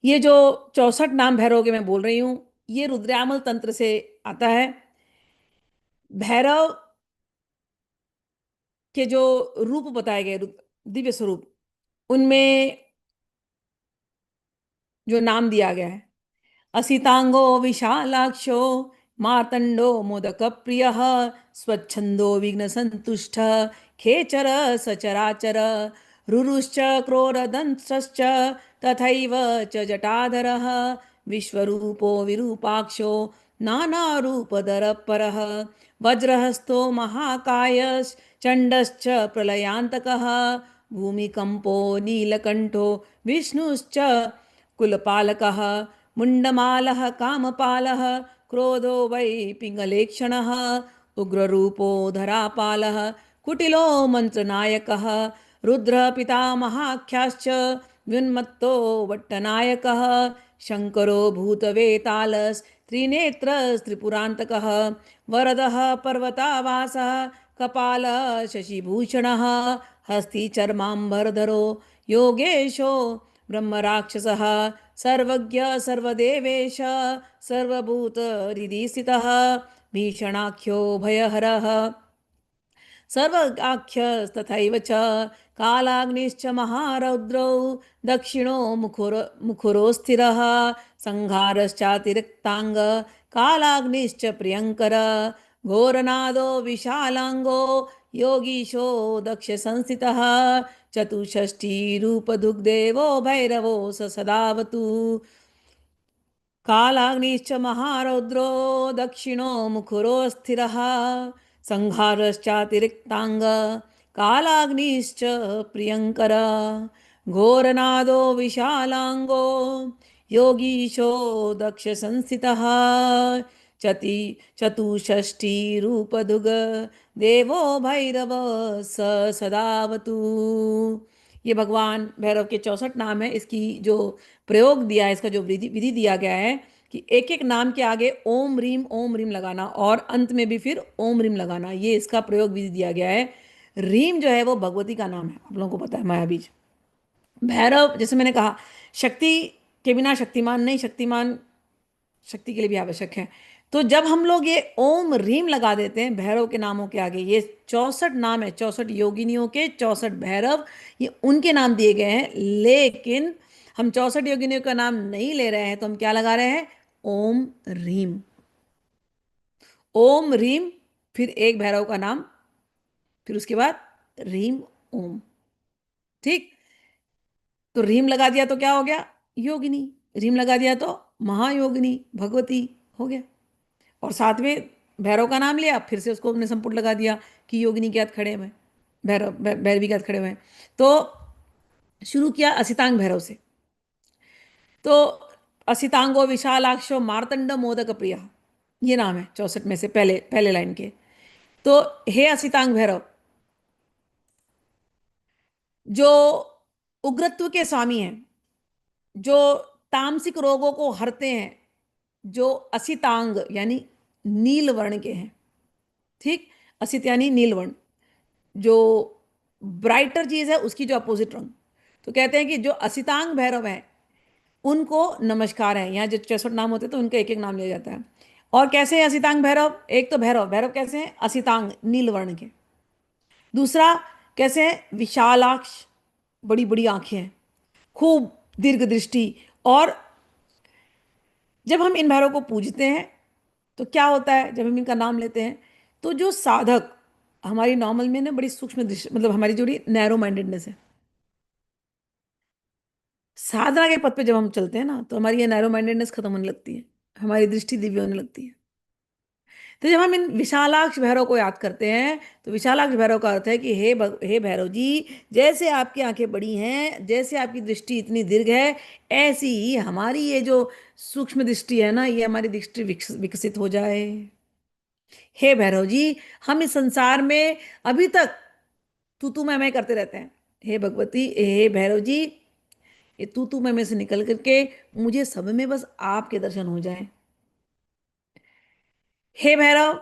ये जो 64 नाम भैरव के मैं बोल रही हूँ, ये रुद्रयामल तंत्र से आता है। भैरव के जो रूप बताए गए, दिव्य स्वरूप, उनमें जो नाम दिया गया है, असितांगो विशालाक्षो मार्तंडो मोदक प्रिय स्वच्छंदो विघ्न संतुष्ट खेचर सचराचर रुरुश्च क्रोरदंश्च तथैव च जटाधरः विश्वरूपो विरूपाक्षो नानारूपधर परः वज्रहस्तो महाकायश्चण्डश्च प्रलयान्तकः भूमिकम्पो नीलकण्ठो विष्णुश्च कुलपालकः मुण्डमालः कामपालः क्रोधो वै पिङ्गलेक्षणः उग्ररूपो धरापालः कुटिलो मन्त्रनायकः रुद्रः पितामहाख्याश्च व्युन्मत्तो वट्टनायकः शङ्करो भूतवेतालस्त्रिनेत्रस्त्रिपुरान्तकः वरदः पर्वतावासः कपालः शशिभूषणः हस्तिचर्माम्बरधरो योगेशो ब्रह्मराक्षसः सर्वज्ञ सर्वदेवेश सर्वभूतहृदि स्थितः भीषणाख्यो भयहरः सर्वाख्यस्तथैव च कालाग्निश्च महारौद्रौ दक्षिणो मुखरो स्थिरः संहारश्चातिरिक्तांग कालाग्निश्च प्रियंकर घोरनादो विशालांगो योगीशो दक्ष संस्थितः चतुष्षष्टिरूपधुग्देवो भैरवो स सदावतु कालाग्निश्च महारौद्रो दक्षिणो मुखरो स्थिरः संहारश्चातिरिक्तांग कालाग्निश्च प्रियंकर घोरनादो विशालांगो योगीशो दक्ष संस्थितः चति चतुष्षष्टि रूपधुग देवो भैरव स सदावतु। ये भगवान भैरव के 64 नाम है। इसकी जो प्रयोग दिया है, इसका जो विधि विधि दिया गया है कि एक एक नाम के आगे ओम रीम लगाना और अंत में भी फिर ओम रीम लगाना, ये इसका प्रयोग विधि दिया गया है। रीम जो है वो भगवती का नाम है, आप लोगों को पता है, माया बीज। भैरव, जैसे मैंने कहा, शक्ति के बिना शक्तिमान नहीं, शक्तिमान शक्ति के लिए भी आवश्यक है। तो जब हम लोग ये ओम रीम लगा देते हैं भैरव के नामों के आगे, ये 64 नाम है, 64 योगिनियों के 64 भैरव, ये उनके नाम दिए गए हैं। लेकिन हम 64 योगिनियों का नाम नहीं ले रहे हैं, तो हम क्या लगा रहे हैं? ओम रीम। ओम रीम, फिर एक भैरव का नाम, फिर उसके बाद रीम ओम। ठीक। तो रीम लगा दिया तो क्या हो गया? योगिनी। रीम लगा दिया तो महायोगिनी भगवती हो गया। और साथ में भैरव का नाम लिया, फिर से उसको हमने संपुट लगा दिया कि योगिनी के हाथ खड़े हुए हैं, भैरवी के हाथ खड़े हुए हैं। तो शुरू किया असितांग भैरव से। तो असितांगो विशालाक्षो मार्तंड मोदक प्रिया, ये नाम है 64 में से पहले पहले लाइन के। तो हे असितांग भैरव, जो उग्रत्व के स्वामी हैं, जो तामसिक रोगों को हरते हैं, जो असितांग यानी नील वर्ण के हैं। ठीक। असित यानी नील वर्ण, जो ब्राइटर चीज है उसकी जो अपोजिट रंग। तो कहते हैं कि जो असितांग भैरव है उनको नमस्कार है। यहाँ जो 64 नाम होते हैं तो उनका एक एक नाम लिया जाता है। और कैसे है असितांग भैरव? एक तो भैरव, भैरव कैसे हैं? असितांग, नील वर्ण के। दूसरा कैसे है? विशालाक्ष, बड़ी बड़ी आंखें हैं, खूब दीर्घ दृष्टि। और जब हम इन भैरव को पूजते हैं तो क्या होता है, जब हम इनका नाम लेते हैं तो जो साधक, हमारी नॉर्मल में ना बड़ी सूक्ष्म दृष्टि, मतलब हमारी जो नैरो माइंडेडनेस है, साधना के पथ पे जब हम चलते हैं ना तो हमारी ये नैरो माइंडेडनेस खत्म होने लगती है, हमारी दृष्टि दिव्य होने लगती है। तो जब हम इन विशालाक्ष भैरव को याद करते हैं तो विशालाक्ष भैरव का अर्थ है कि हे भैरव जी, जैसे आपकी आंखें बड़ी हैं, जैसे आपकी दृष्टि इतनी दीर्घ है, ऐसी ही हमारी ये जो सूक्ष्म दृष्टि है ना, ये हमारी दृष्टि विकसित हो जाए। हे भैरव जी, हम इस संसार में अभी तक तू मैं करते रहते हैं। हे भगवती, हे भैरव जी, ये तू मैं से निकल करके मुझे सब में बस आपके दर्शन हो जाएं। हे भैरव,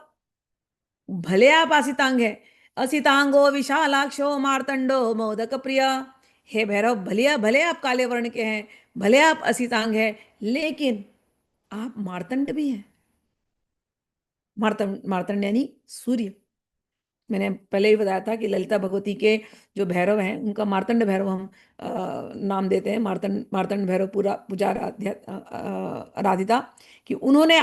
भले आप असितांग है, असितांगो विशालाक्षो मार्तंडो मोदक प्रिय। हे भैरव, भले भले आप काले वर्ण के हैं, भले आप असितांग है, लेकिन आप मार्तंड भी हैं। मार्तंड, मार्तंड यानी सूर्य। मैंने पहले ही बताया था कि ललिता भगवती के जो भैरव हैं उनका मार्तंड भैरव हम नाम देते हैं। मार्तंड, मार्तंड भैरव पूरा पूजा आराधिता, कि उन्होंने,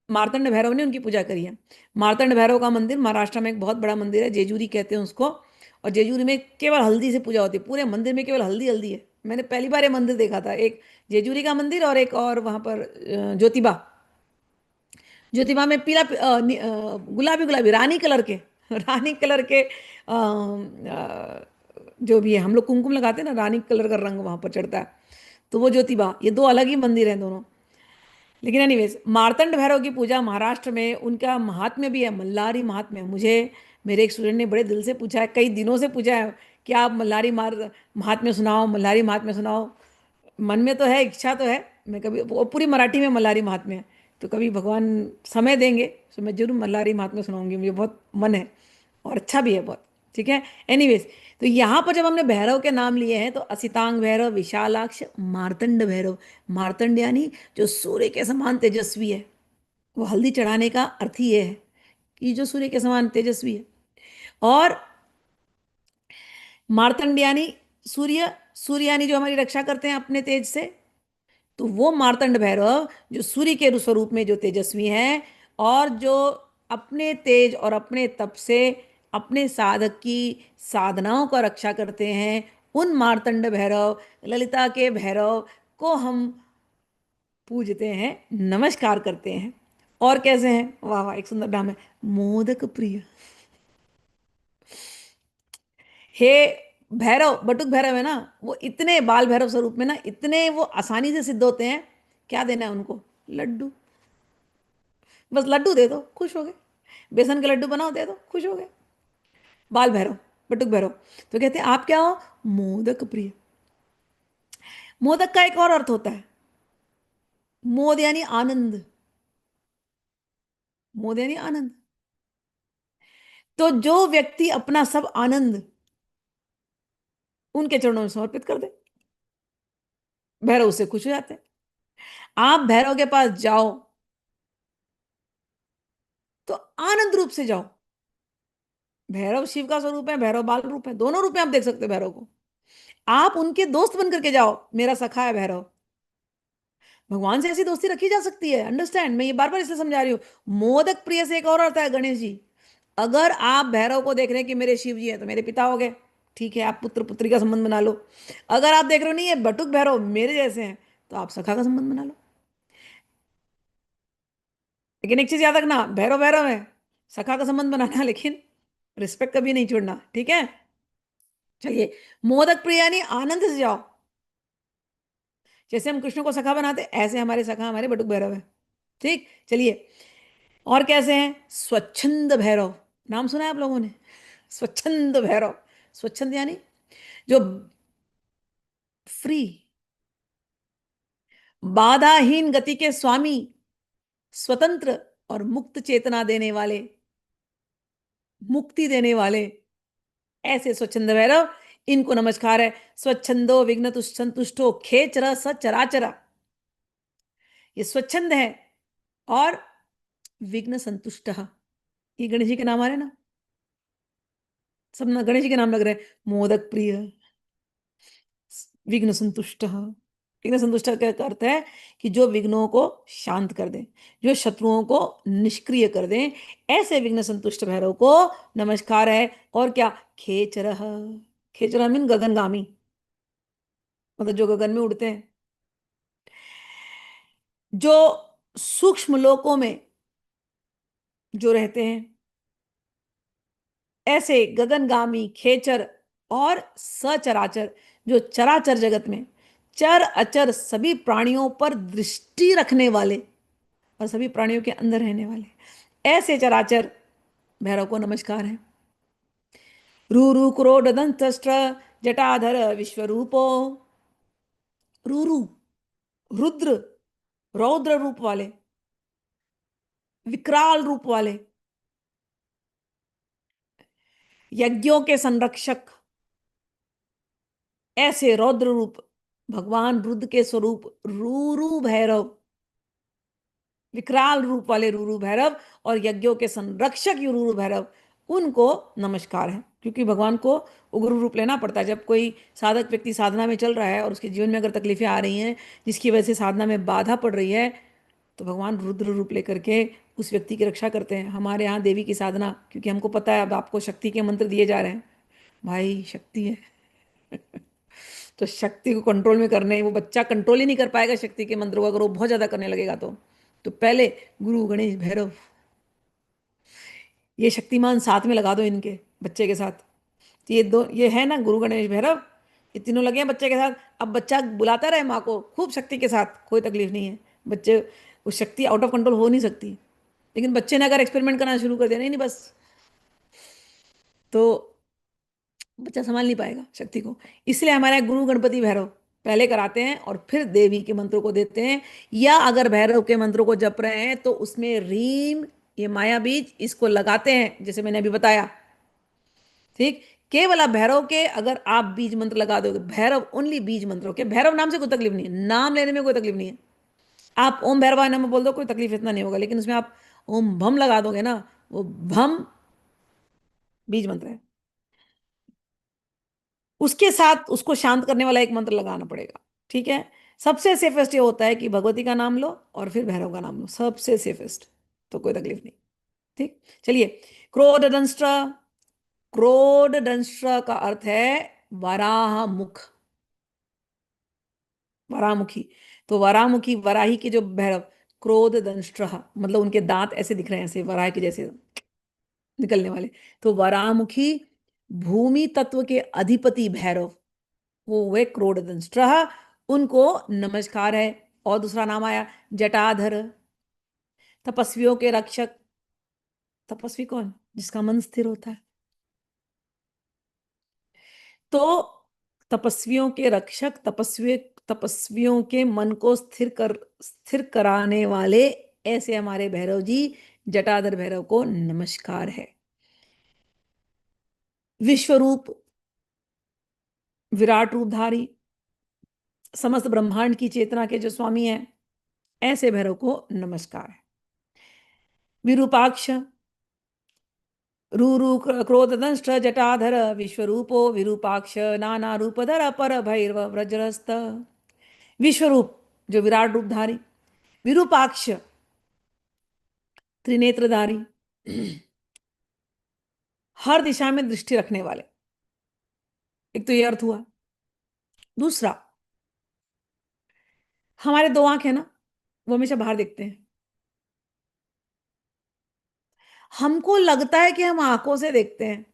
मार्तंड भैरव ने उनकी पूजा करी है। मार्तंड भैरव का मंदिर महाराष्ट्र में एक बहुत बड़ा मंदिर है, जेजूरी कहते हैं उसको। और जेजूरी में केवल हल्दी से पूजा होती है, पूरे मंदिर में केवल हल्दी हल्दी है। मैंने पहली बार ये मंदिर देखा था, एक जेजूरी का मंदिर और एक और वहाँ पर ज्योतिबा। ज्योतिबा में पीला गुलाबी गुलाबी रानी कलर के रानी कलर के जो भी है, हम लोग कुमकुम लगाते हैं ना, रानी कलर का रंग वहां पर चढ़ता है। तो वो ज्योतिबा, ये दो अलग ही मंदिर हैं दोनों। लेकिन एनीवेज, मार्तंड भैरव की पूजा महाराष्ट्र में उनका महात्म्य भी है, मल्लारी महात्म्य। मुझे मेरे एक स्टूडेंट ने बड़े दिल से पूछा है, कई दिनों से पूछा है कि आप मल्लारी महात्म्य सुनाओ, मल्लारी महात्म्य सुनाओ। मन में तो है, इच्छा तो है, मैं कभी, वो पूरी मराठी में मल्लारी महात्म्य है। तो कभी भगवान समय देंगे तो मैं जरूर मल्लारी महात्म्य सुनाऊंगी, मुझे बहुत मन है और अच्छा भी है बहुत। ठीक है, एनीवेज, तो यहाँ पर जब हमने भैरव के नाम लिए हैं तो असितांग भैरव, विशालाक्ष, मार्तंड भैरव। मार्तंड यानी जो सूर्य के समान तेजस्वी है। वो हल्दी चढ़ाने का अर्थ ही ये है कि जो सूर्य के समान तेजस्वी है। और मार्तंड यानी सूर्य, सूर्य यानी जो हमारी रक्षा करते हैं अपने तेज से। तो वो मार्तंड भैरव जो सूर्य के स्वरूप में जो तेजस्वी हैं, और जो अपने तेज और अपने तप से अपने साधक की साधनाओं का रक्षा करते हैं, उन मार्तंड भैरव, ललिता के भैरव को हम पूजते हैं, नमस्कार करते हैं। और कैसे हैं, वाह वाह, एक सुंदर नाम है, मोदक प्रिय। हे भैरव, बटुक भैरव है ना, वो इतने बाल भैरव स्वरूप में ना, इतने वो आसानी से सिद्ध होते हैं। क्या देना है उनको, लड्डू। बस लड्डू दे दो, खुश हो गए। बेसन के लड्डू बनाओ, दे दो, खुश हो गए। बाल भैरव, बटुक भैरव। तो कहते हैं आप क्या हो, मोदक प्रिय। मोदक का एक और अर्थ होता है, मोद यानी आनंद। मोद यानी आनंद। तो जो व्यक्ति अपना सब आनंद उनके चरणों में समर्पित कर दे, भैरव उससे खुश हो जाते हैं। आप भैरव के पास जाओ तो आनंद रूप से जाओ। भैरव शिव का स्वरूप है, भैरव बाल रूप है, दोनों रूप में आप देख सकते हो भैरव को। आप उनके दोस्त बन करके जाओ, मेरा सखा है भैरव। भगवान से ऐसी दोस्ती रखी जा सकती है, अंडरस्टैंड, मैं ये बार बार इसलिए समझा रही हूँ। मोदक प्रिय से एक और अर्थ है गणेश जी। अगर आप भैरव को देख रहे हैं कि मेरे शिव जी हैं तो मेरे पिता हो गए, ठीक है, आप पुत्र पुत्री का संबंध बना लो। अगर आप देख रहे हो नहीं ये बटुक भैरव मेरे जैसे हैं, तो आप सखा का संबंध बना लो। लेकिन एक चीज याद रखना, भैरव भैरव है, सखा का संबंध बनाना, लेकिन रिस्पेक्ट कभी नहीं छोड़ना, ठीक है। चलिए, मोदक प्रिय यानी आनंद से जाओ। जैसे हम कृष्ण को सखा बनाते, ऐसे हमारे सखा हमारे बटुक भैरव है। ठीक, चलिए। और कैसे हैं, स्वच्छंद भैरव। नाम सुना है आप लोगों ने, स्वच्छंद भैरव। स्वच्छंद यानी जो फ्री, बाधाहीन गति के स्वामी, स्वतंत्र और मुक्त चेतना देने वाले, मुक्ति देने वाले, ऐसे स्वच्छंद भैरव, इनको नमस्कार है। स्वच्छंदो विघ्न संतुष्टो खेचर सचराचरा। ये स्वच्छंद है और विघ्न संतुष्ट। ये गणेश जी के नाम आ रहे हैं ना, सब ना गणेश जी के नाम लग रहे हैं। मोदक प्रिय, विघ्न संतुष्ट। विघ्न संतुष्ट का अर्थ है कि जो विघ्नों को शांत कर दे, जो शत्रुओं को निष्क्रिय कर दे, ऐसे विघ्न संतुष्ट भैरव को नमस्कार है। और क्या, खेचरह। खेचरह मीन गगनगामी, मतलब जो गगन में उड़ते हैं, जो सूक्ष्म लोकों में जो रहते हैं, ऐसे गगनगामी खेचर। और सचराचर, जो चराचर जगत में चर अचर सभी प्राणियों पर दृष्टि रखने वाले और सभी प्राणियों के अंदर रहने वाले, ऐसे चराचर भैरव को नमस्कार है। रूरु क्रोड दंत्र जटाधर विश्वरूपो। रूरु, रुद्र, रौद्र रूप वाले, विकराल रूप वाले, यज्ञों के संरक्षक, ऐसे रौद्र रूप, भगवान रुद्र के स्वरूप रूरू भैरव, विकराल रूप वाले रूरू भैरव और यज्ञों के संरक्षक रूरू भैरव, उनको नमस्कार है। क्योंकि भगवान को उग्र रूप लेना पड़ता है। जब कोई साधक व्यक्ति साधना में चल रहा है और उसके जीवन में अगर तकलीफें आ रही हैं जिसकी वजह से साधना में बाधा पड़ रही है, तो भगवान रुद्र रूप लेकर के उस व्यक्ति की रक्षा करते हैं। हमारे यहाँ देवी की साधना, क्योंकि हमको पता है अब आपको शक्ति के मंत्र दिए जा रहे हैं, भाई शक्ति है। तो शक्ति को कंट्रोल में करने, वो बच्चा कंट्रोल ही नहीं कर पाएगा शक्ति के मंत्र को अगर वो बहुत ज्यादा करने लगेगा तो पहले गुरु गणेश भैरव, ये शक्तिमान साथ में लगा दो इनके बच्चे के साथ। तो ये दो, ये है ना गुरु गणेश भैरव, ये तीनों लगे हैं बच्चे के साथ। अब बच्चा बुलाता रहे माँ को खूब शक्ति के साथ, कोई तकलीफ नहीं है। बच्चे, वो शक्ति आउट ऑफ कंट्रोल हो नहीं सकती। लेकिन बच्चे ने अगर एक्सपेरिमेंट करना शुरू कर दिया, नहीं नहीं बस, तो बच्चा संभाल नहीं पाएगा शक्ति को। इसलिए हमारे यहाँ गुरु गणपति भैरव पहले कराते हैं और फिर देवी के मंत्रों को देते हैं। या अगर भैरव के मंत्रों को जप रहे हैं तो उसमें रीम, ये माया बीज, इसको लगाते हैं जैसे मैंने अभी बताया। ठीक, केवल आप भैरव के अगर आप बीज मंत्र लगा दोगे, भैरव ओनली बीज मंत्रों के, भैरव नाम से कोई तकलीफ नहीं है, नाम लेने में कोई तकलीफ नहीं है। आप ओम भैरवाय नमः बोल दो, कोई तकलीफ इतना नहीं होगा। लेकिन उसमें आप ओम भम लगा दोगे ना, वो भम बीज मंत्र है, उसके साथ उसको शांत करने वाला एक मंत्र लगाना पड़ेगा। ठीक है, सबसे सेफेस्ट ये होता है कि भगवती का नाम लो और फिर भैरव का नाम लो, सबसे सेफेस्ट, तो कोई तकलीफ नहीं। ठीक, चलिए। क्रोध दंष्ट्र, क्रोध दंष्ट्र का अर्थ है वराह मुख, वरामुखी। तो वरामुखी, वराही के जो भैरव, क्रोध दंष्ट्र, मतलब उनके दांत ऐसे दिख रहे हैं, ऐसे वराह के जैसे निकलने वाले। तो वरामुखी भूमि तत्व के अधिपति भैरव, वो वे क्रोधदंष्ट्र, उनको नमस्कार है। और दूसरा नाम आया जटाधर, तपस्वियों के रक्षक। तपस्वी कौन? जिसका मन स्थिर होता है। तो तपस्वियों के रक्षक, तपस्वियों के मन को स्थिर कराने वाले, ऐसे हमारे भैरव जी, जटाधर भैरव को नमस्कार है। विश्वरूप, विराट रूपधारी, समस्त ब्रह्मांड की चेतना के जो स्वामी हैं, ऐसे भैरव को नमस्कार है। विरूपाक्ष, रूरु क्रोधदंष्ट जटाधर, विश्वरूपो विरूपाक्ष, नाना रूपधर पर भैरव व्रजरस्त। विश्वरूप जो विराट रूपधारी, विरूपाक्ष त्रिनेत्रधारी, हर दिशा में दृष्टि रखने वाले। एक तो ये अर्थ हुआ। दूसरा, हमारे दो आंख है ना, वो हमेशा बाहर देखते हैं। हमको लगता है कि हम आंखों से देखते हैं,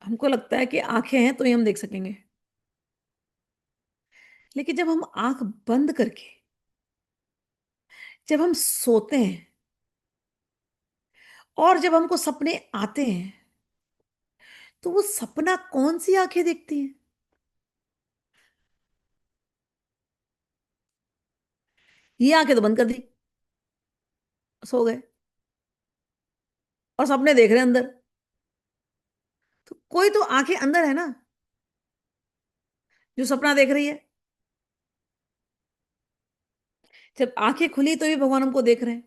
हमको लगता है कि आंखें हैं तो ही हम देख सकेंगे। लेकिन जब हम आंख बंद करके, जब हम सोते हैं और जब हमको सपने आते हैं, तो वो सपना कौन सी आंखें देखती हैं? ये आंखें तो बंद कर दी, सो गए, और सपने देख रहे हैं अंदर। तो कोई तो आंखें अंदर है ना, जो सपना देख रही है। जब आंखें खुली तो भी भगवान हमको देख रहे हैं।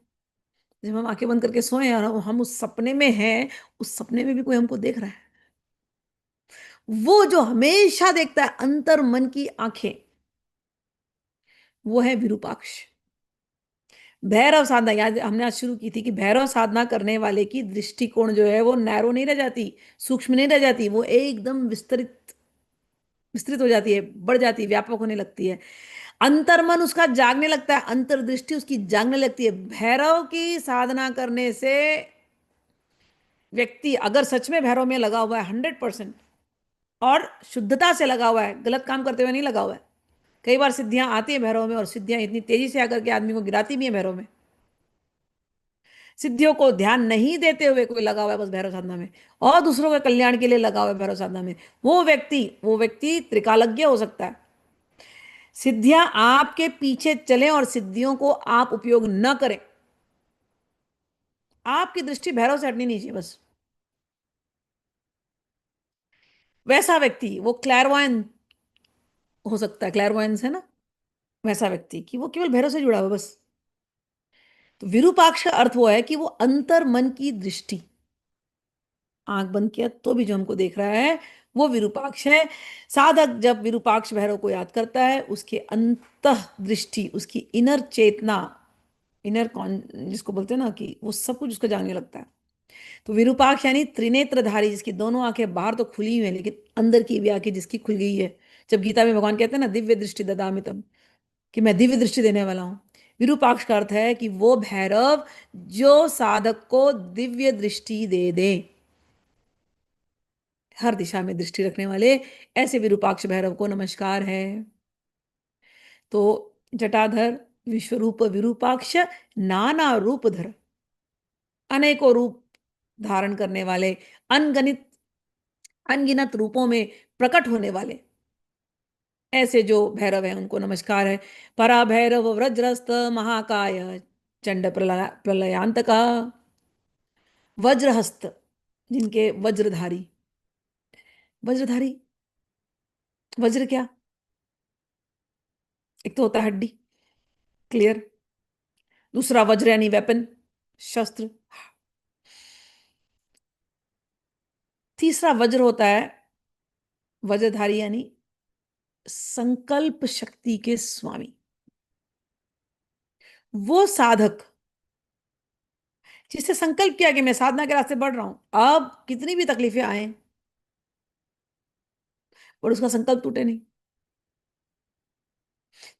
जब हम आंखें बंद करके सोए और हम उस सपने में हैं, उस सपने में भी कोई हमको देख रहा है। वो जो हमेशा देखता है अंतर मन की आंखें, वो है विरूपाक्ष। भैरव साधना, याद हमने आज शुरू की थी कि भैरव साधना करने वाले की दृष्टिकोण जो है वो नैरो नहीं रह जाती, सूक्ष्म नहीं रह जाती, वो एकदम विस्तृत, विस्तृत हो जाती है, बढ़ जाती है, व्यापक होने लगती है। अंतर्मन उसका जागने लगता है, अंतर्दृष्टि उसकी जागने लगती है। भैरव की साधना करने से व्यक्ति अगर सच में भैरव में लगा हुआ है 100%, और शुद्धता से लगा हुआ है, गलत काम करते हुए नहीं लगा हुआ है। कई बार सिद्धियां आती है भैरव में, और सिद्धियां इतनी तेजी से आकर के आदमी को गिराती भी है भैरव में। सिद्धियों को ध्यान नहीं देते हुए कोई लगा हुआ है बस भैरव साधना में, और दूसरों के कल्याण के लिए लगा हुआ है भैरव साधना में, वो व्यक्ति त्रिकालज्ञ हो सकता है। सिद्धियां आपके पीछे चलें और सिद्धियों को आप उपयोग न करें, आपकी दृष्टि भैरव से हटनी नहीं चाहिए बस। वैसा व्यक्ति, वो क्लैरवॉयन हो सकता है, क्लैरवॉयंस है ना, वैसा व्यक्ति कि वो केवल भैरव से जुड़ा हुआ है बस। तो विरूपाक्ष का अर्थ वो है कि वो अंतर मन की दृष्टि, आंख बंद किया तो भी जो हमको देख रहा है वो विरूपाक्ष है। साधक जब विरूपाक्ष भैरव को याद करता है, उसके अंतः दृष्टि, उसकी इनर चेतना, इनर कौन जिसको बोलते हैं ना, कि वो सब कुछ उसका जानने लगता है। तो विरूपाक्ष यानी त्रिनेत्रधारी, जिसकी दोनों आंखें बाहर तो खुली हुई है लेकिन अंदर की भी आंखें जिसकी खुल गई है। जब गीता में भगवान कहते हैं ना, दिव्य दृष्टि ददामितम, कि मैं दिव्य दृष्टि देने वाला हूं। विरूपाक्ष का अर्थ है कि वो भैरव जो साधक को दिव्य दृष्टि दे दे, हर दिशा में दृष्टि रखने वाले, ऐसे विरूपाक्ष भैरव को नमस्कार है। तो जटाधर विश्वरूप विरूपाक्ष नाना रूपधर, अनेकों रूप धारण करने वाले, अनगणित अनगिनत रूपों में प्रकट होने वाले ऐसे जो भैरव हैं उनको नमस्कार है। परा भैरव वज्रस्त महाकाय चंड प्रलयांतका, वज्रहस्त, जिनके वज्रधारी, वज्रधारी, वज्र क्या, एक तो होता है हड्डी, क्लियर, दूसरा वज्र यानी वेपन, शस्त्र, तीसरा वज्र होता है वज्रधारी यानी संकल्प शक्ति के स्वामी। वो साधक जिससे संकल्प किया कि मैं साधना के रास्ते बढ़ रहा हूं, अब कितनी भी तकलीफें आए और उसका संकल्प टूटे नहीं।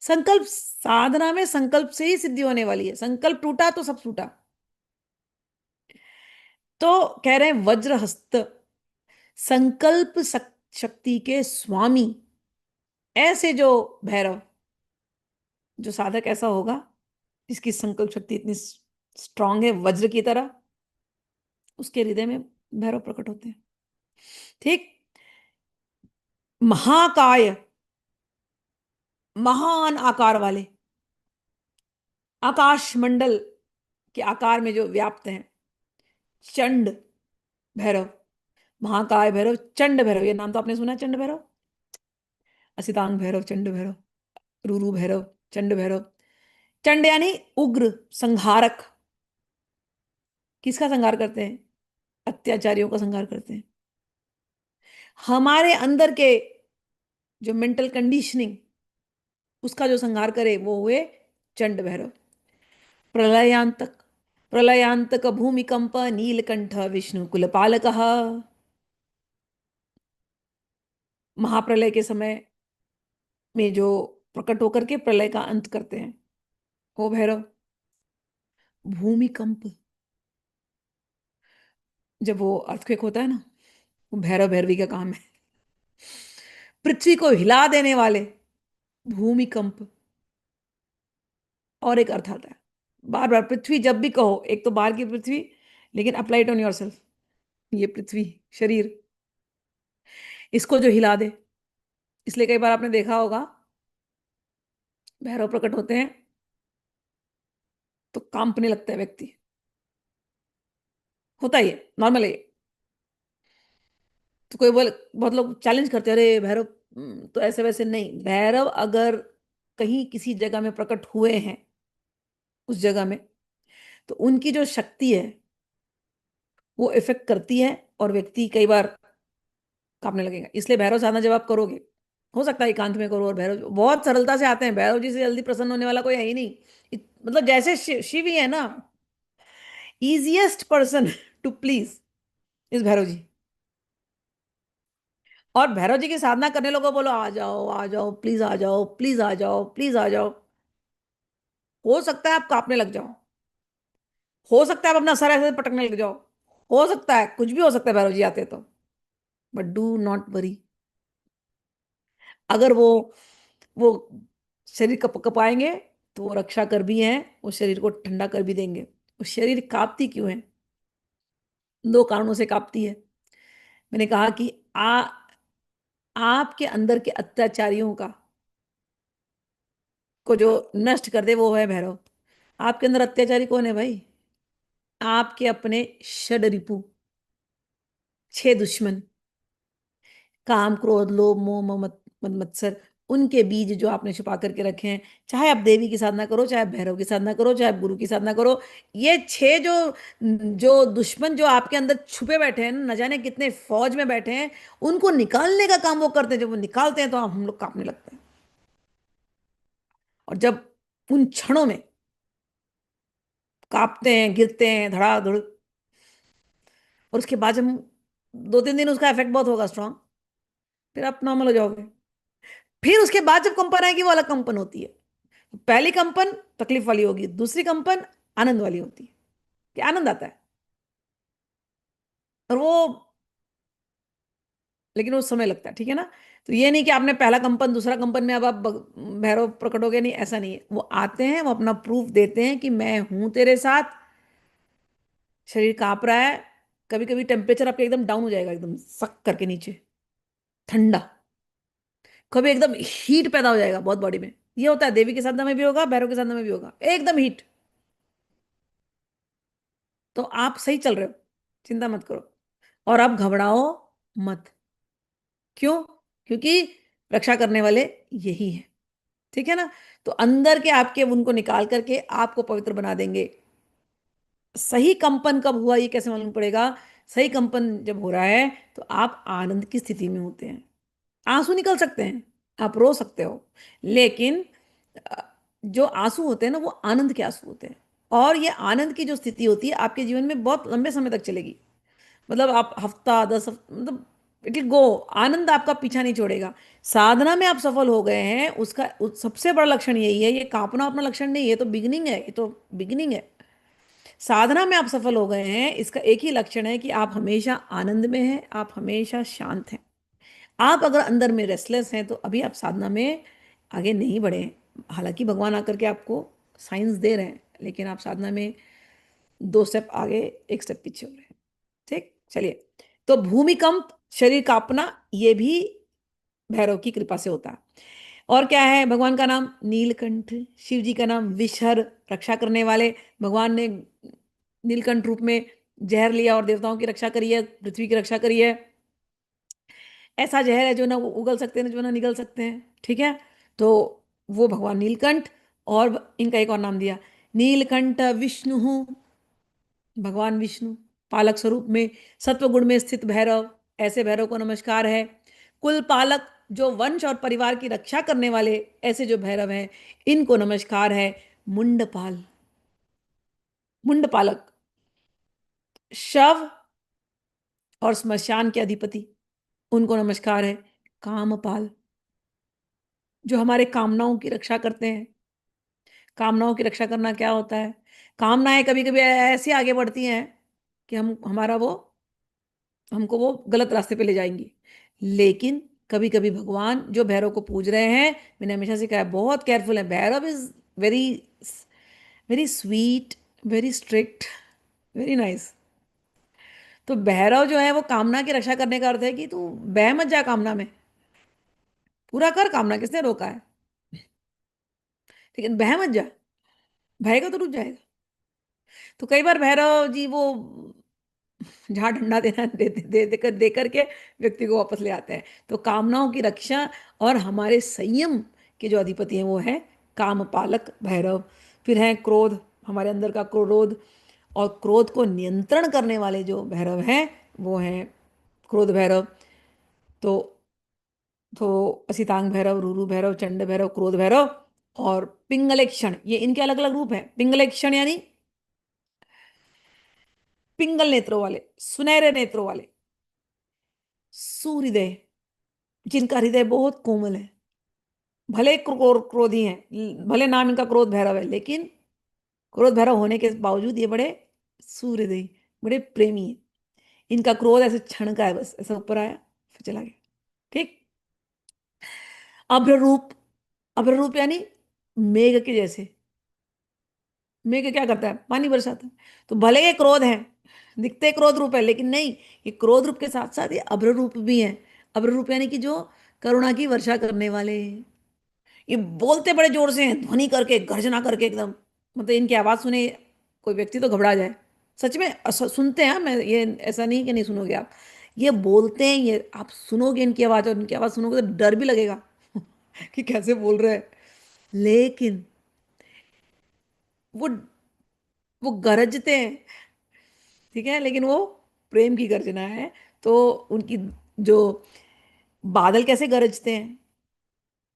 संकल्प, साधना में संकल्प से ही सिद्धि होने वाली है, संकल्प टूटा तो सब टूटा। तो कह रहे हैं वज्रहस्त, संकल्प शक्ति के स्वामी, ऐसे जो भैरव, जो साधक ऐसा होगा जिसकी संकल्प शक्ति इतनी स्ट्रांग है वज्र की तरह, उसके हृदय में भैरव प्रकट होते हैं। ठीक। महाकाय, महान आकार वाले, आकाश मंडल के आकार में जो व्याप्त हैं, चंड भैरव, महाकाय भैरव, चंड भैरव, ये नाम तो आपने सुना है, चंड भैरव, असितांग भैरव, चंड भैरव, रूरू भैरव, चंड भैरव। चंड यानी उग्र, संहारक। किसका संहार करते हैं? अत्याचारियों का संहार करते हैं। हमारे अंदर के जो मेंटल कंडीशनिंग, उसका जो संहार करे वो हुए चंड भैरव। प्रलयांतक, प्रलयांतक भूमिकंप नीलकंठ विष्णु कुलपालक, महाप्रलय के समय में जो प्रकट होकर के प्रलय का अंत करते हैं वो भैरव। भूमिकंप, जब वो अर्थक्वेक होता है ना, वो भैरव भैरवी का काम है। पृथ्वी को हिला देने वाले, भूमिकंप। और एक अर्थ आता है, बार बार पृथ्वी जब भी कहो, एक तो बाहर की पृथ्वी, लेकिन अप्लाई इट ऑन योरसेल्फ, ये पृथ्वी शरीर, इसको जो हिला दे। इसलिए कई बार आपने देखा होगा भैरव प्रकट होते हैं तो कांपने लगता है व्यक्ति, होता ही है, नॉर्मल है ये। तो कोई बोले, बहुत लोग चैलेंज करते हैं, अरे भैरव तो ऐसे वैसे नहीं। भैरव अगर कहीं किसी जगह में प्रकट हुए हैं, उस जगह में, तो उनकी जो शक्ति है वो इफेक्ट करती है और व्यक्ति कई बार कांपने लगेगा। इसलिए भैरव साधना जब आप करोगे, हो सकता है एकांत में करो, और भैरव बहुत सरलता से आते हैं। भैरव जी से जल्दी प्रसन्न होने वाला कोई है ही नहीं। मतलब जैसे शिव ही है ना, इजिएस्ट पर्सन टू प्लीज इस भैरव जी। और भैरव जी की साधना करने लोगों को बोलो आ जाओ प्लीज, आ जाओ प्लीज, आ जाओ प्लीज, आ जाओ, हो सकता है आप कांपने लग जाओ, हो सकता है आप अपना सर ऐसे पटकने लग जाओ, हो सकता है कुछ भी हो सकता है भैरव जी आते तो। But do not worry. अगर वो शरीर कपाएंगे तो वो रक्षा कर भी हैं, वो शरीर को ठंडा कर भी देंगे। वो शरीर कांपती क्यों है? दो कारणों से कांपती है। मैंने कहा कि आपके अंदर के अत्याचारियों का को जो नष्ट कर दे वो है भैरव। आपके अंदर अत्याचारी कौन है भाई? आपके अपने षड रिपु, छह दुश्मन, काम क्रोध लोभ मोह मद मत्सर, उनके बीज जो आपने छुपा करके रखे हैं, चाहे आप देवी की साधना करो, चाहे आप भैरव की साधना करो, चाहे आप गुरु की साधना करो, ये छह जो जो दुश्मन जो आपके अंदर छुपे बैठे हैं, न जाने कितने फौज में बैठे हैं, उनको निकालने का काम वो करते हैं। जब वो निकालते हैं तो हम लोग कांपने लगते हैं। और जब उन क्षणों में कांपते हैं, गिरते हैं धड़ाधड़, और उसके बाद जब 2-3 दिन उसका इफेक्ट बहुत होगा स्ट्रांग, फिर आप नॉर्मल हो जाओगे। फिर उसके बाद जब कंपन आएगी वो अलग कंपन होती है। पहली कंपन तकलीफ वाली होगी, दूसरी कंपन आनंद वाली होती है, कि आनंद आता है। और वो, लेकिन वो समय लगता है, ठीक है ना। तो ये नहीं कि आपने पहला कंपन दूसरा कंपन में अब आप भैरव प्रकट हो गए, नहीं, ऐसा नहीं है। वो आते हैं, वो अपना प्रूफ देते हैं कि मैं हूं तेरे साथ। शरीर कांप रहा है, कभी कभी टेम्परेचर आपके एकदम डाउन हो जाएगा, एकदम सक करके नीचे, ठंडा। कभी एकदम हीट पैदा हो जाएगा बहुत बॉडी में। ये होता है, देवी के साधना में भी होगा, भैरव के साधना में भी होगा, एकदम हीट। तो आप सही चल रहे हो, चिंता मत करो। और आप घबराओ मत। क्यों? क्योंकि रक्षा करने वाले यही है, ठीक है ना। तो अंदर के आपके उनको निकाल करके आपको पवित्र बना देंगे। सही कंपन कब हुआ ये कैसे मालूम पड़ेगा? सही कंपन जब हो रहा है तो आप आनंद की स्थिति में होते हैं। आंसू निकल सकते हैं, आप रो सकते हो, लेकिन अ, जो आंसू होते हैं ना, वो आनंद के आंसू होते हैं। और ये आनंद की जो स्थिति होती है आपके जीवन में बहुत लंबे समय तक चलेगी। मतलब आप हफ्ता 10 मतलब इट विल गो। आनंद आपका पीछा नहीं छोड़ेगा। साधना में आप सफल हो गए हैं, उसका सबसे बड़ा लक्षण यही है। ये कांपना अपना लक्षण नहीं है, ये तो बिगिनिंग है, ये तो बिगिनिंग है। साधना में आप सफल हो गए हैं, इसका एक ही लक्षण है कि आप हमेशा आनंद में हैं, आप हमेशा शांत हैं। आप अगर अंदर में रेस्टलेस हैं तो अभी आप साधना में आगे नहीं बढ़े हैं। हालांकि भगवान आकर के आपको साइंस दे रहे हैं, लेकिन आप साधना में 2 स्टेप आगे, 1 स्टेप पीछे हो रहे हैं। ठीक, चलिए। तो भूमिकंप, शरीर कांपना, ये भी भैरव की कृपा से होता है। और क्या है? भगवान का नाम नीलकंठ, शिव जी का नाम विषहर, रक्षा करने वाले। भगवान ने नीलकंठ रूप में जहर लिया और देवताओं की रक्षा करी है, पृथ्वी की रक्षा करी है। ऐसा जहर है जो ना वो उगल सकते हैं, जो ना निगल सकते हैं, ठीक है। तो वो भगवान नीलकंठ। और इनका एक और नाम दिया, नीलकंठ विष्णु। भगवान विष्णु पालक स्वरूप में, सत्व गुण में स्थित भैरव, ऐसे भैरव को नमस्कार है। कुल पालक, जो वंश और परिवार की रक्षा करने वाले ऐसे जो भैरव हैं, इनको नमस्कार है। मुंडपाल, मुंडपालक, शव और स्मशान के अधिपति, उनको नमस्कार है। कामपाल, जो हमारे कामनाओं की रक्षा करते हैं। कामनाओं की रक्षा करना क्या होता है? कामनाएं कभी कभी ऐसी आगे बढ़ती हैं कि हम हमारा वो हमको वो गलत रास्ते पे ले जाएंगी। लेकिन कभी कभी भगवान जो भैरव को पूज रहे हैं, मैंने हमेशा से कहा है, बहुत केयरफुल है। Bhairav is very very sweet, very strict, very nice. तो भैरव जो है वो कामना की रक्षा करने का अर्थ है कि तू बह मत जा कामना में, पूरा कर कामना, किसने रोका है? लेकिन बह मत जा, बहेगा तो रुक जाएगा। तो कई बार भैरव जी वो जहाँ डंडा देना दे करके व्यक्ति को वापस ले आते हैं। तो कामनाओं की रक्षा और हमारे संयम के जो अधिपति हैं वो है कामपालक भैरव। फिर है क्रोध, हमारे अंदर का क्रोध, और क्रोध को नियंत्रण करने वाले जो भैरव हैं वो हैं क्रोध भैरव। तो तो असितांग भैरव, रूरू भैरव, चंड भैरव, क्रोध भैरव और पिंगलेक्षण, ये इनके अलग अलग रूप हैं। पिंगलेक्षण यानी पिंगल नेत्रों वाले, सुनहरे नेत्रों वाले, सुहृदय, जिनका हृदय बहुत कोमल है। भले क्रोधी हैं, भले नाम इनका क्रोध भैरव है, लेकिन क्रोध भैरव होने के बावजूद ये बड़े सूर्यदेही, बड़े प्रेमी हैं। इनका क्रोध ऐसे क्षण का है, बस ऐसा ऊपर आया फिर चला गया। ठीक। अभ्र रूप, अभ्र रूप यानी मेघ के जैसे। मेघ क्या करता है? पानी बरसाता है। तो भले ये क्रोध है, दिखते क्रोध रूप है, लेकिन नहीं, ये क्रोध रूप के साथ साथ ये अभ्र रूप भी है। अभ्र रूप यानी कि जो करुणा की वर्षा करने वाले। ये बोलते बड़े जोर से हैं, ध्वनि करके, गर्जना करके एकदम, मतलब इनकी आवाज सुने कोई व्यक्ति तो घबरा जाए। सच में सुनते हैं, मैं ये ऐसा नहीं कि नहीं सुनोगे आप। ये बोलते हैं, ये आप सुनोगे इनकी आवाज, और इनकी आवाज सुनोगे तो डर भी लगेगा। कि कैसे बोल रहे हैं। लेकिन वो वो गरजते हैं, ठीक है, लेकिन वो प्रेम की गर्जना है। तो उनकी जो बादल कैसे गरजते हैं,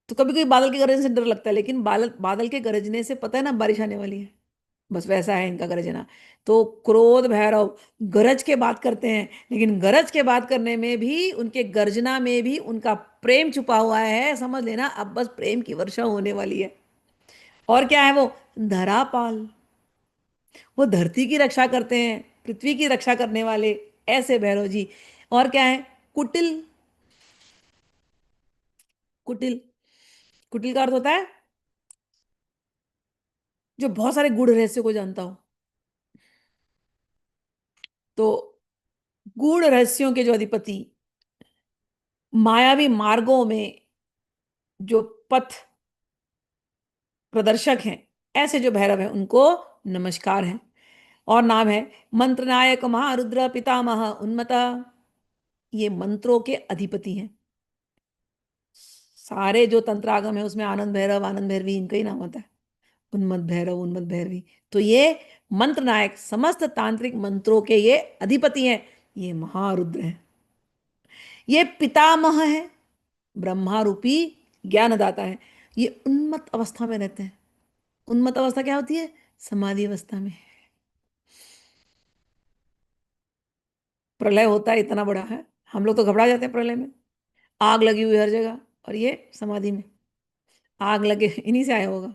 तो कभी कभी बादल के गरजने से डर लगता है, लेकिन बादल बादल के गरजने से पता है ना बारिश आने वाली है। बस वैसा है इनका गरजना। तो क्रोध भैरव गरज के बात करते हैं, लेकिन गरज के बात करने में भी, उनके गर्जना में भी उनका प्रेम छुपा हुआ है। समझ लेना, अब बस प्रेम की वर्षा होने वाली है। और क्या है वो? धरापाल। वो धरती की रक्षा करते हैं, पृथ्वी की रक्षा करने वाले, ऐसे भैरव जी। और क्या है? कुटिल। कुटिल, कुटिल का अर्थ होता है जो बहुत सारे गूढ़ रहस्यों को जानता हो। तो गूढ़ रहस्यों के जो अधिपति, मायावी मार्गों में जो पथ प्रदर्शक हैं, ऐसे जो भैरव हैं उनको नमस्कार है। और नाम है मंत्रनायक महारुद्र पितामह उन्मता। ये मंत्रों के अधिपति हैं। सारे जो तंत्रागम है उसमें आनंद भैरव, आनंद भैरवी, इनका ही नाम होता है। उन्मत्त भैरव, उन्मत्त भैरवी। तो ये मंत्र नायक, समस्त तांत्रिक मंत्रों के ये अधिपति हैं। ये महारुद्र हैं। ये पितामह है, ब्रह्मा रूपी ज्ञानदाता है। ये उन्मत्त अवस्था में रहते हैं। उन्मत्त अवस्था क्या होती है? समाधि अवस्था में। प्रलय होता है इतना बड़ा है, हम लोग तो घबरा जाते हैं प्रलय में। आग लगी हुई हर जगह, और ये समाधि में। आग लगे इन्हीं से आया होगा,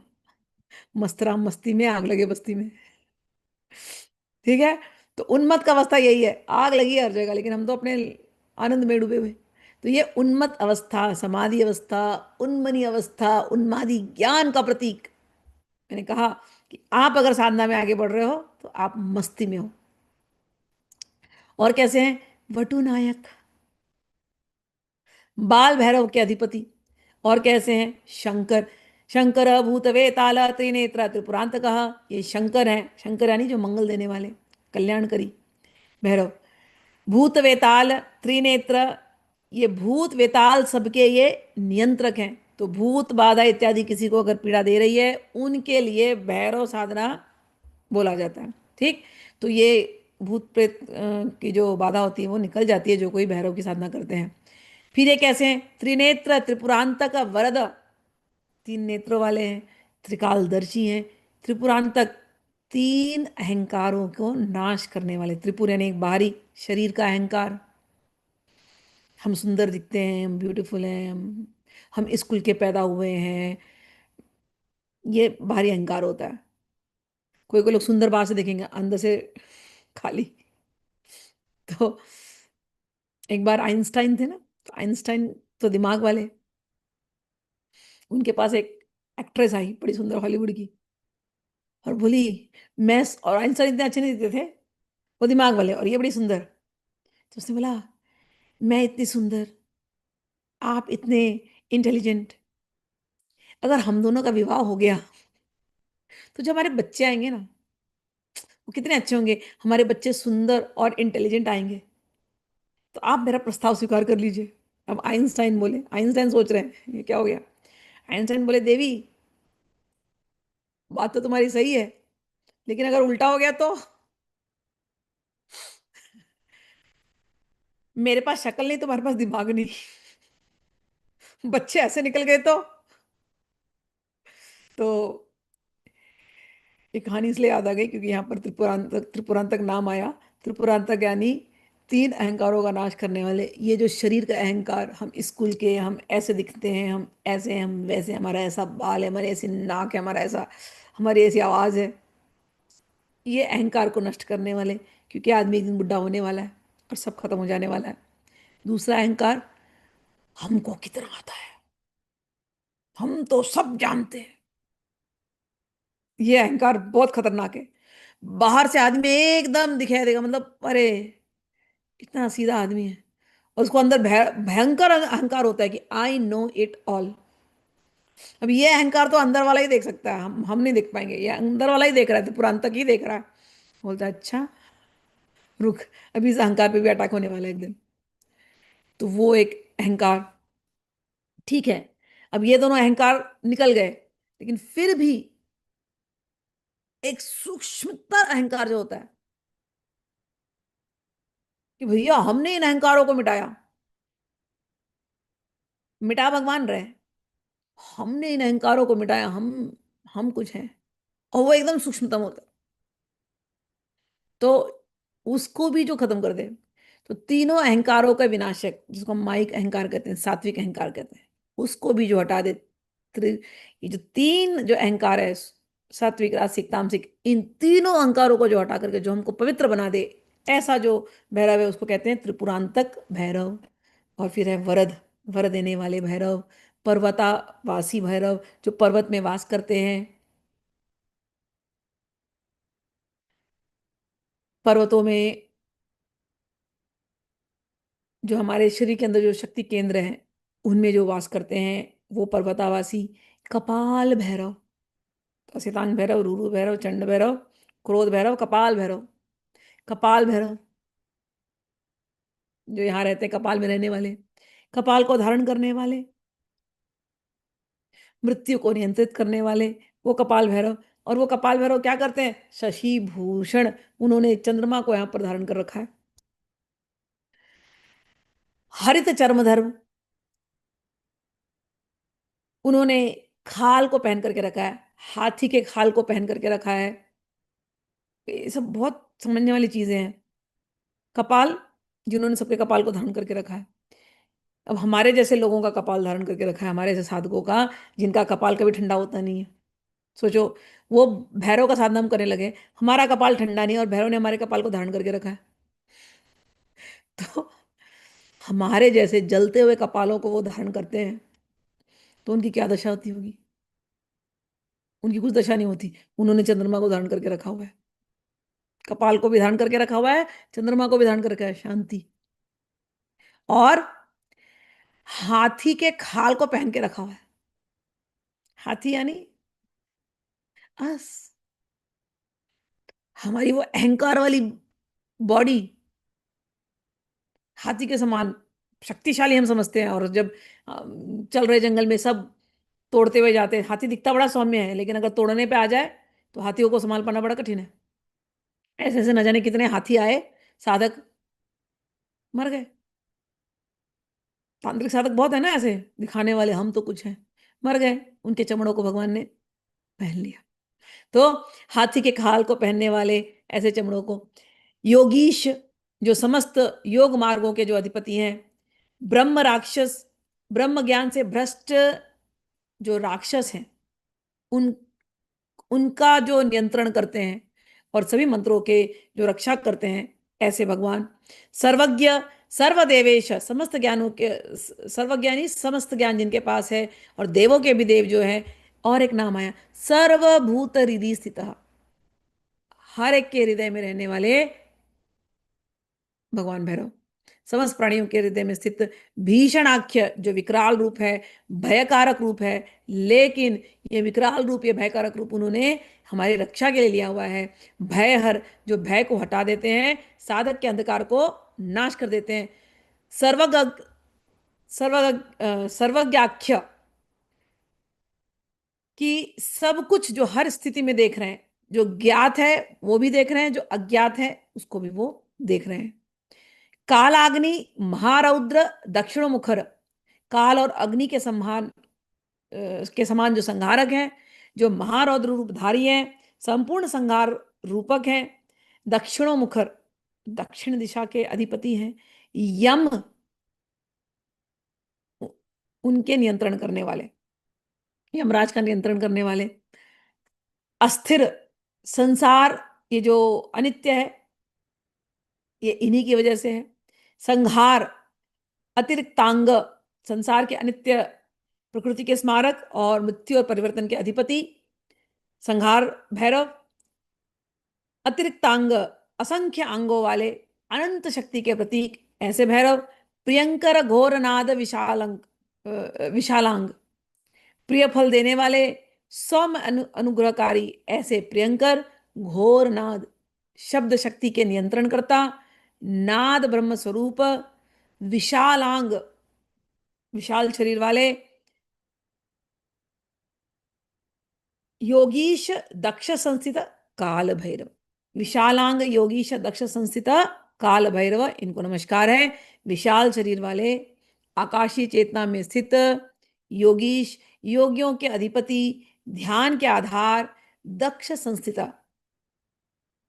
मस्त राम मस्ती में, आग लगे बस्ती में। ठीक है। तो उन्मत्त का अवस्था यही है, आग लगी है हर जगह, लेकिन हम तो अपने आनंद में डूबे हुए। तो ये उन्मत्त अवस्था, समाधि अवस्था, उन्मनी अवस्था, उन्मादी ज्ञान का प्रतीक। मैंने कहा कि आप अगर साधना में आगे बढ़ रहे हो तो आप मस्ती में हो। और कैसे हैं? वटु नायक, बाल भैरव के अधिपति। और कैसे हैं? शंकर। शंकर भूत वेताल त्रिनेत्र त्रिपुरांत कहा। ये शंकर हैं, शंकर यानी जो मंगल देने वाले, कल्याणकरी भैरव। भूत वेताल त्रिनेत्र, ये भूत वेताल सबके ये नियंत्रक हैं। तो भूत बाधा इत्यादि किसी को अगर पीड़ा दे रही है, उनके लिए भैरव साधना बोला जाता है। ठीक। तो ये भूत प्रेत की जो बाधा होती है वो निकल जाती है जो कोई भैरव की साधना करते हैं। फिर ये कैसे हैं? त्रिनेत्र त्रिपुरांतक वरद, तीन नेत्रों वाले हैं। त्रिकालदर्शी हैं। त्रिपुरांतक, तीन अहंकारों को नाश करने वाले। त्रिपुर यानी एक बाहरी शरीर का अहंकार, हम सुंदर दिखते हैं, हम ब्यूटीफुल हैं, हम इस कुल के पैदा हुए हैं, ये बाहरी अहंकार होता है। कोई कोई लोग सुंदर बाहर से देखेंगे, अंदर से खाली। तो एक बार आइंस्टाइन थे ना, तो आइंस्टाइन तो दिमाग वाले, उनके पास एक एक्ट्रेस आई बड़ी सुंदर हॉलीवुड की, और बोली मैं, और आइंस्टाइन इतने अच्छे नहीं दिखते थे, वो दिमाग वाले और ये बड़ी सुंदर। तो उसने बोला मैं इतनी सुंदर, आप इतने इंटेलिजेंट, अगर हम दोनों का विवाह हो गया तो जो हमारे बच्चे आएंगे ना, वो कितने अच्छे होंगे। हमारे बच्चे सुंदर और इंटेलिजेंट आएंगे। तो आप मेरा प्रस्ताव स्वीकार कर लीजिए। अब आइंस्टाइन बोले, आइंस्टाइन सोच रहे हैं ये क्या हो गया। आइंस्टाइन बोले देवी, बात तो तुम्हारी सही है, लेकिन अगर उल्टा हो गया तो? मेरे पास शक्ल नहीं, तुम्हारे पास दिमाग नहीं, बच्चे ऐसे निकल गए तो ये कहानी इसलिए याद आ गई क्योंकि यहाँ पर त्रिपुरांतक, त्रिपुरांतक नाम आया। त्रिपुरांतक यानी तीन अहंकारों का नाश करने वाले। ये जो शरीर का अहंकार, हम स्कूल के, हम ऐसे दिखते हैं, हम ऐसे हैं, हम वैसे, हमारा ऐसा बाल है, हमारी ऐसी नाक है, हमारा ऐसा, हमारी ऐसी आवाज़ है, ये अहंकार को नष्ट करने वाले। क्योंकि आदमी एक दिन बुढ़ा होने वाला है और सब खत्म हो जाने वाला है। दूसरा अहंकार, हमको कितना आता है, हम तो सब जानते हैं। ये अहंकार बहुत खतरनाक है। बाहर से आदमी एकदम दिखाई देगा, मतलब अरे इतना सीधा आदमी है, और उसको अंदर भयंकर अहंकार होता है कि आई नो इट ऑल। अब ये अहंकार तो अंदर वाला ही देख सकता है, हम नहीं देख पाएंगे। ये अंदर वाला ही देख रहा है, तो पुरान तक ही देख रहा है। बोलता है अच्छा रुक, अभी इस अहंकार पे भी अटैक होने वाला है एक दिन। तो वो एक अहंकार। ठीक है। अब ये दोनों अहंकार निकल गए, लेकिन फिर भी एक सूक्ष्मतर अहंकार जो होता है कि भैया हमने इन अहंकारों को मिटाया, मिटा भगवान रहे, हमने इन अहंकारों को मिटाया, हम कुछ हैं, और वो एकदम सूक्ष्मतम होता है। तो उसको भी जो खत्म कर दे, तो तीनों अहंकारों का विनाशक, जिसको हम माइक अहंकार कहते हैं, सात्विक अहंकार कहते हैं, उसको भी जो हटा दे, ये जो तीन जो अहंकार है, सात्विक रासिक तामसिक, इन तीनों अहंकारों को जो हटा करके जो हमको पवित्र बना दे, ऐसा जो भैरव है उसको कहते हैं त्रिपुरांतक भैरव। और फिर है वरद, वर देने वाले भैरव, पर्वतावासी भैरव, जो पर्वत में वास करते हैं, पर्वतों में, जो हमारे शरीर के अंदर जो शक्ति केंद्र हैं उनमें जो वास करते हैं, वो पर्वतावासी। कपाल भैरव, तो शैतान भैरव, रूरू भैरव, चंड भैरव, क्रोध भैरव, कपाल भैरव। कपाल भैरव जो यहाँ रहते हैं, कपाल में रहने वाले, कपाल को धारण करने वाले, मृत्यु को नियंत्रित करने वाले, वो कपाल भैरव। और वो कपाल भैरव क्या करते हैं? शशि भूषण, उन्होंने चंद्रमा को यहाँ पर धारण कर रखा है। हरित चर्म धर्म, उन्होंने खाल को पहन करके रखा है, हाथी के खाल को पहन करके रखा है। ये सब बहुत समझने वाली चीजें हैं। कपाल, जिन्होंने सबके कपाल को धारण करके रखा है। अब हमारे जैसे लोगों का कपाल धारण करके रखा है, हमारे जैसे साधकों का, जिनका कपाल कभी ठंडा होता नहीं है। सोचो, वो भैरव का साधना हम करने लगे, हमारा कपाल ठंडा नहीं है, और भैरव ने हमारे कपाल को धारण करके रखा है। तो हमारे जैसे जलते हुए कपालों को वो धारण करते हैं, तो उनकी क्या दशा होती होगी? उनकी कुछ दशा नहीं होती। उन्होंने चंद्रमा को धारण करके रखा हुआ है, कपाल को भी धारण करके रखा हुआ है, चंद्रमा को भी धारण करके रखा है, शांति। और हाथी के खाल को पहन के रखा हुआ है। हाथी यानी अस, हमारी वो अहंकार वाली बॉडी हाथी के समान शक्तिशाली हम समझते हैं। और जब चल रहे जंगल में सब तोड़ते हुए जाते हैं, हाथी दिखता बड़ा सौम्य है, लेकिन अगर तोड़ने पे आ जाए तो हाथियों को संभाल पाना बड़ा कठिन है। ऐसे ऐसे न जाने कितने हाथी आए, साधक मर गए। तांत्रिक साधक बहुत है ना ऐसे दिखाने वाले, हम तो कुछ हैं, मर गए, उनके चमड़ों को भगवान ने पहन लिया। तो हाथी के खाल को पहनने वाले ऐसे चमड़ों को, योगीश, जो समस्त योग मार्गों के जो अधिपति हैं, ब्रह्म राक्षस, ब्रह्म ज्ञान से भ्रष्ट जो राक्षस हैं, उन उनका जो नियंत्रण करते हैं और सभी मंत्रों के जो रक्षा करते हैं, ऐसे भगवान। सर्वज्ञ, सर्वदेवेश, समस्त ज्ञानों के सर्वज्ञानी, समस्त ज्ञान जिनके पास है, और देवों के भी देव जो है। और एक नाम आया, सर्वभूत हृदय स्थित, हर एक के हृदय में रहने वाले भगवान भैरव, समस्त प्राणियों के हृदय में स्थित भीषणाख्य, जो विकराल रूप है, भयकारक रूप है, लेकिन ये विकराल रूप, ये भयकारक रूप उन्होंने हमारी रक्षा के लिए लिया हुआ है। भयहर, जो भय को हटा देते हैं, साधक के अंधकार को नाश कर देते हैं। सर्वज्ञ, सर्वज्ञाख्य, कि सब कुछ जो हर स्थिति में देख रहे हैं, जो ज्ञात है वो भी देख रहे हैं, जो अज्ञात है उसको भी वो देख रहे हैं। कालाग्नि, महारौद्र, दक्षिण मुखर, काल और अग्नि के समान, के समान जो संहारक हैं, जो महारौद्र रूपधारी हैं, संपूर्ण संहार रूपक हैं। दक्षिणों मुखर, दक्षिण दिशा के अधिपति हैं। यम, उनके नियंत्रण करने वाले, यमराज का नियंत्रण करने वाले। अस्थिर, संसार ये जो अनित्य है, ये इन्हीं की वजह से है। संहार, अतिरिक्तांग, संसार के अनित्य प्रकृति के स्मारक और मृत्यु और परिवर्तन के अधिपति संहार भैरव। अतिरिक्तांग, असंख्य अंगों वाले, अनंत शक्ति के प्रतीक ऐसे भैरव। प्रियंकर घोरनाद विशालंग, विशालांग, प्रिय फल देने वाले, सौम्य अनुग्रहकारी ऐसे प्रियंकर। घोरनाद, शब्द शक्ति के नियंत्रण करता, नाद ब्रह्म स्वरूप, विशालांग, विशाल शरीर वाले, योगीश दक्ष संस्थित काल भैरव, विशालांग योगीश दक्ष संस्थित काल भैरव, इनको नमस्कार है। विशाल शरीर वाले, आकाशीय चेतना में स्थित योगीश, योगियों के अधिपति, ध्यान के आधार, दक्ष संस्थित,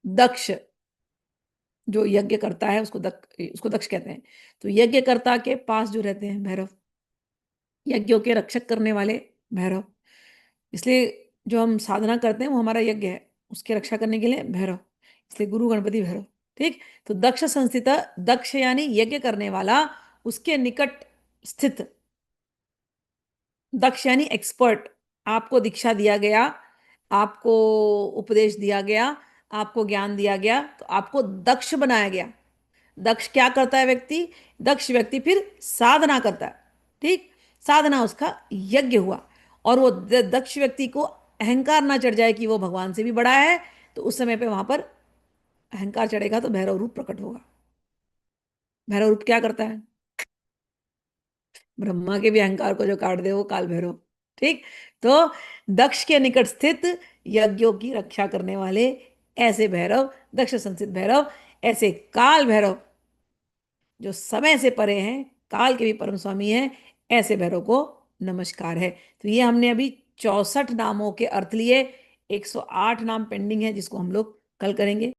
दक्ष जो यज्ञ करता है उसको दक्ष कहते हैं। तो यज्ञकर्ता के पास जो रहते हैं भैरव, यज्ञों के रक्षक करने वाले भैरव, इसलिए जो हम साधना करते हैं वो हमारा यज्ञ है, उसकी रक्षा करने के लिए भैरव, इसलिए गुरु गणपति भैरव। ठीक। तो दक्ष संस्थित, दक्ष यानी यज्ञ करने वाला, उसके निकट स्थित, दक्ष यानी एक्सपर्ट। आपको दीक्षा दिया गया, आपको उपदेश दिया गया, आपको ज्ञान दिया गया, तो आपको दक्ष बनाया गया। दक्ष क्या करता है व्यक्ति? दक्ष व्यक्ति फिर साधना करता है। ठीक। साधना उसका यज्ञ हुआ। और वो दक्ष व्यक्ति को अहंकार ना चढ़ जाए कि वो भगवान से भी बड़ा है, तो उस समय पे वहां पर अहंकार चढ़ेगा तो भैरव रूप प्रकट होगा। भैरव रूप क्या करता है? ब्रह्मा के भी अहंकार को जो काट दे वो काल भैरव। ठीक। तो दक्ष के निकट स्थित, यज्ञों की रक्षा करने वाले ऐसे भैरव, दक्ष संस्थित भैरव, ऐसे काल भैरव जो समय से परे हैं, काल के भी परम स्वामी हैं, ऐसे भैरव को नमस्कार है। तो ये हमने अभी 64 नामों के अर्थ लिए। 108 नाम पेंडिंग है जिसको हम लोग कल करेंगे।